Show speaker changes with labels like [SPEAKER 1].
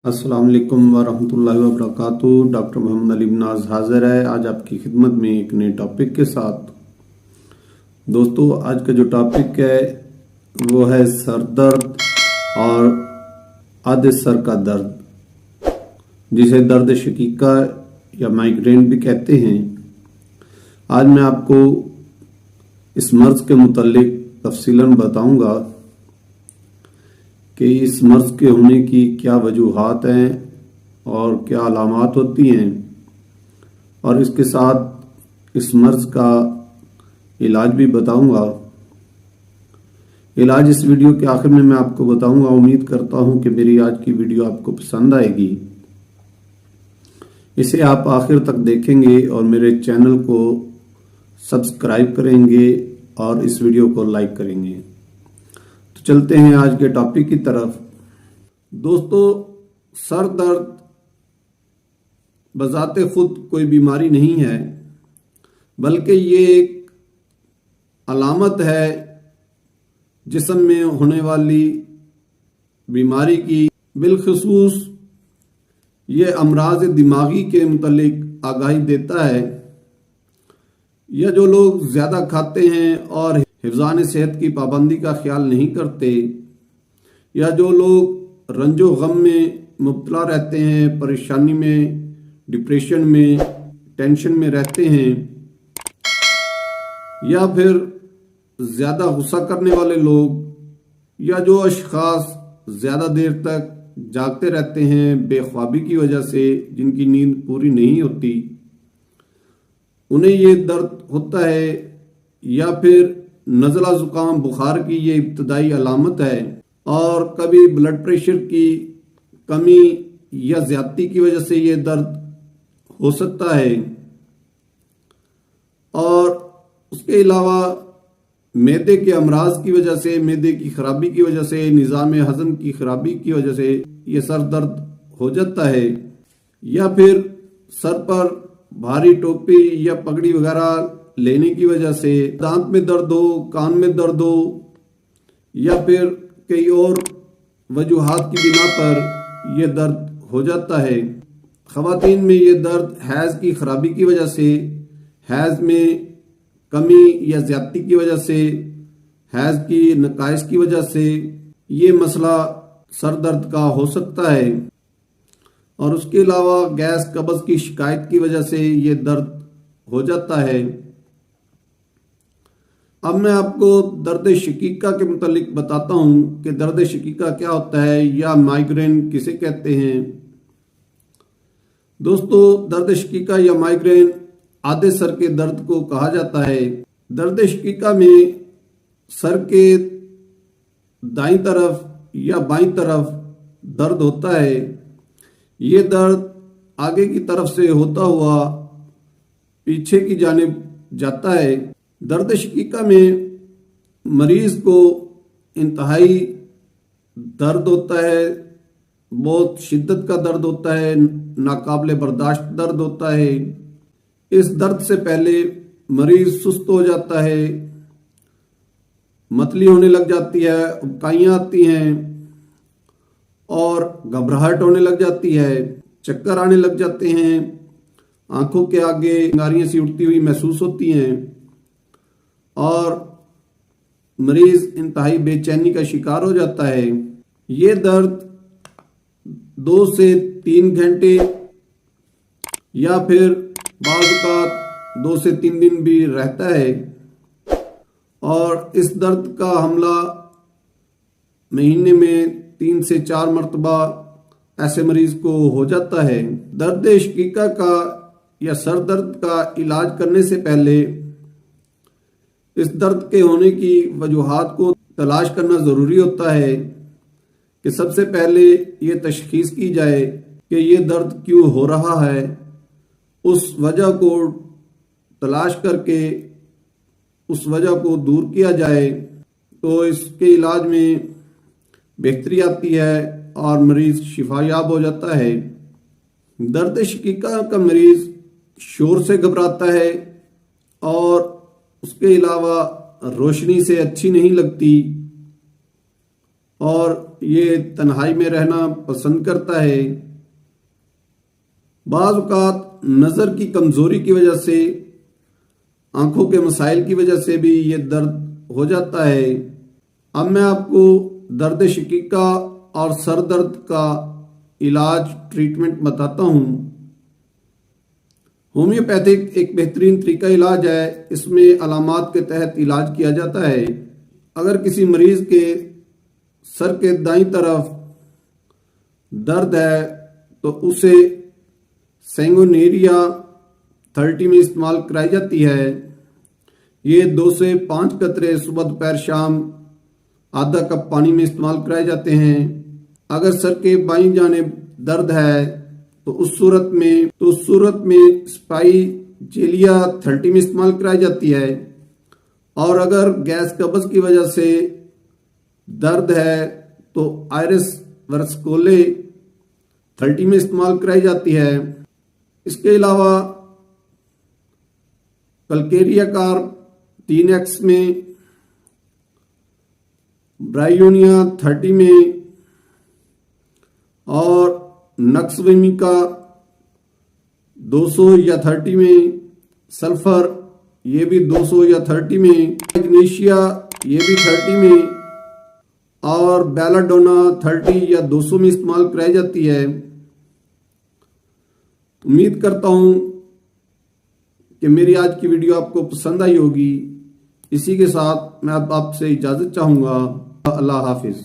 [SPEAKER 1] अस्सलाम वालेकुम वरहमतुल्लाहि वबरकातुहू। डॉक्टर मोहम्मद अली नाज हाजिर है आज आपकी खिदमत में एक नए टॉपिक के साथ। दोस्तों, आज का जो टॉपिक है वो है सर दर्द और आधे सर का दर्द, जिसे दर्द शकीका या माइग्रेन भी कहते हैं। आज मैं आपको इस मर्ज के मुतालिक तफसीलन बताऊंगा कि इस मर्ज के होने की क्या वजूहात हैं और क्या अलामात होती हैं, और इसके साथ इस मर्ज का इलाज भी बताऊंगा। इलाज इस वीडियो के आखिर में मैं आपको बताऊंगा। उम्मीद करता हूं कि मेरी आज की वीडियो आपको पसंद आएगी। इसे आप आखिर तक देखेंगे और मेरे चैनल को सब्सक्राइब करेंगे और इस वीडियो को लाइक करेंगे। तो चलते हैं आज के टॉपिक की तरफ। दोस्तों, सर दर्द बजाते खुद कोई बीमारी नहीं है, बल्कि ये एक अलामत है जिस्म में होने वाली बीमारी की। बिलखुसूस ये अमराज दिमागी के मुतालिक आगाही देता है। या जो लोग ज़्यादा खाते हैं और हिफ्ज़ान सेहत की पाबंदी का ख्याल नहीं करते, या जो लोग रंजो गम में मुब्तला रहते हैं, परेशानी में, डिप्रेशन में, टेंशन में रहते हैं, या फिर ज़्यादा गुस्सा करने वाले लोग, या जो अशखास ज़्यादा देर तक जागते रहते हैं बेख्वाबी की वजह से, जिनकी नींद पूरी नहीं होती, उन्हें ये दर्द होता है। या फिर नज़ला ज़ुकाम बुखार की ये इब्तदाई अलामत है। और कभी ब्लड प्रेशर की कमी या ज़्यादती की वजह से ये दर्द हो सकता है। और उसके अलावा मैदे के अमराज की वजह से, मैदे की खराबी की वजह से, निज़ाम हज़म की खराबी की वजह से ये सर दर्द हो जाता है। या फिर सर पर भारी टोपी या पगड़ी वगैरह लेने की वजह से दांत में दर्द हो, कान में दर्द हो, या फिर कई और वजूहात की बिना पर यह दर्द हो जाता है। ख़वातीन में ये दर्द हैज़ की खराबी की वजह से, हैज़ में कमी या ज़्यादती की वजह से, हैज़ की नकाइश की वजह से ये मसला सर दर्द का हो सकता है। और उसके अलावा गैस कब्ज़ की शिकायत की वजह से ये दर्द हो जाता है। अब मैं आपको दर्द शकीका के मुतालिक बताता हूँ कि दर्द शकीका क्या होता है या माइग्रेन किसे कहते हैं। दोस्तों, दर्द शकीका या माइग्रेन आधे सर के दर्द को कहा जाता है। दर्द शकीका में सर के दाईं तरफ या बाईं तरफ दर्द होता है। ये दर्द आगे की तरफ से होता हुआ पीछे की जानिब जाता है। दर्द शकीका में मरीज को इंतहाई दर्द होता है, बहुत शिद्दत का दर्द होता है, नाकाबिले बर्दाश्त दर्द होता है। इस दर्द से पहले मरीज सुस्त हो जाता है, मतली होने लग जाती है, उबकाइयाँ आती हैं और घबराहट होने लग जाती है, चक्कर आने लग जाते हैं, आंखों के आगे चिंगारियाँ सी उठती हुई महसूस होती हैं और मरीज इंतहाई बेचैनी का शिकार हो जाता है। ये दर्द 2 से 3 घंटे या फिर बाज़ औक़ात 2 से 3 दिन भी रहता है। और इस दर्द का हमला महीने में 3 से 4 मरतबा ऐसे मरीज को हो जाता है। दर्द शकीका का या सर दर्द का इलाज करने से पहले इस दर्द के होने की वजूहात को तलाश करना ज़रूरी होता है कि सबसे पहले ये तशख़ीस की जाए कि ये दर्द क्यों हो रहा है। उस वजह को तलाश करके उस वजह को दूर किया जाए तो इसके इलाज में बेहतरी आती है और मरीज़ शिफायाब हो जाता है। दर्द शकीका का मरीज़ शोर से घबराता है और उसके अलावा रोशनी से अच्छी नहीं लगती। और ये तन्हाई में रहना पसंद करता है। बाज़ औक़ात नज़र की कमज़ोरी की वजह से, आंखों के मसाइल की वजह से भी ये दर्द हो जाता है। अब मैं आपको दर्द शकीका और सर दर्द का इलाज, ट्रीटमेंट बताता हूँ। होम्योपैथिक एक बेहतरीन तरीका इलाज है। इसमें अलामात के तहत इलाज किया जाता है। अगर किसी मरीज के सर के दाईं तरफ दर्द है तो उसे सेंगोनेरिया 30 में इस्तेमाल कराई जाती है। ये 2 से 5 कतरे सुबह दोपहर शाम आधा कप पानी में इस्तेमाल कराए जाते हैं। अगर सर के बाईं जानिब दर्द है तो उस सूरत में स्पाई जेलिया 30 में इस्तेमाल कराई जाती है। और अगर गैस कब्ज की वजह से दर्द है तो आयरिस वर्सकोले 30 में इस्तेमाल कराई जाती है। इसके अलावा कलकेरिया कार 3x में, ब्रायोनिया 30 में और नक्सवेमिका 200 या 30 में, सल्फर ये भी 200 या 30 में, मैग्नीशिया ये भी 30 में और बेलाडोना 30 या 200 में इस्तेमाल कराई जाती है। उम्मीद करता हूं कि मेरी आज की वीडियो आपको पसंद आई होगी। इसी के साथ मैं अब आपसे इजाजत चाहूंगा। अल्लाह हाफिज।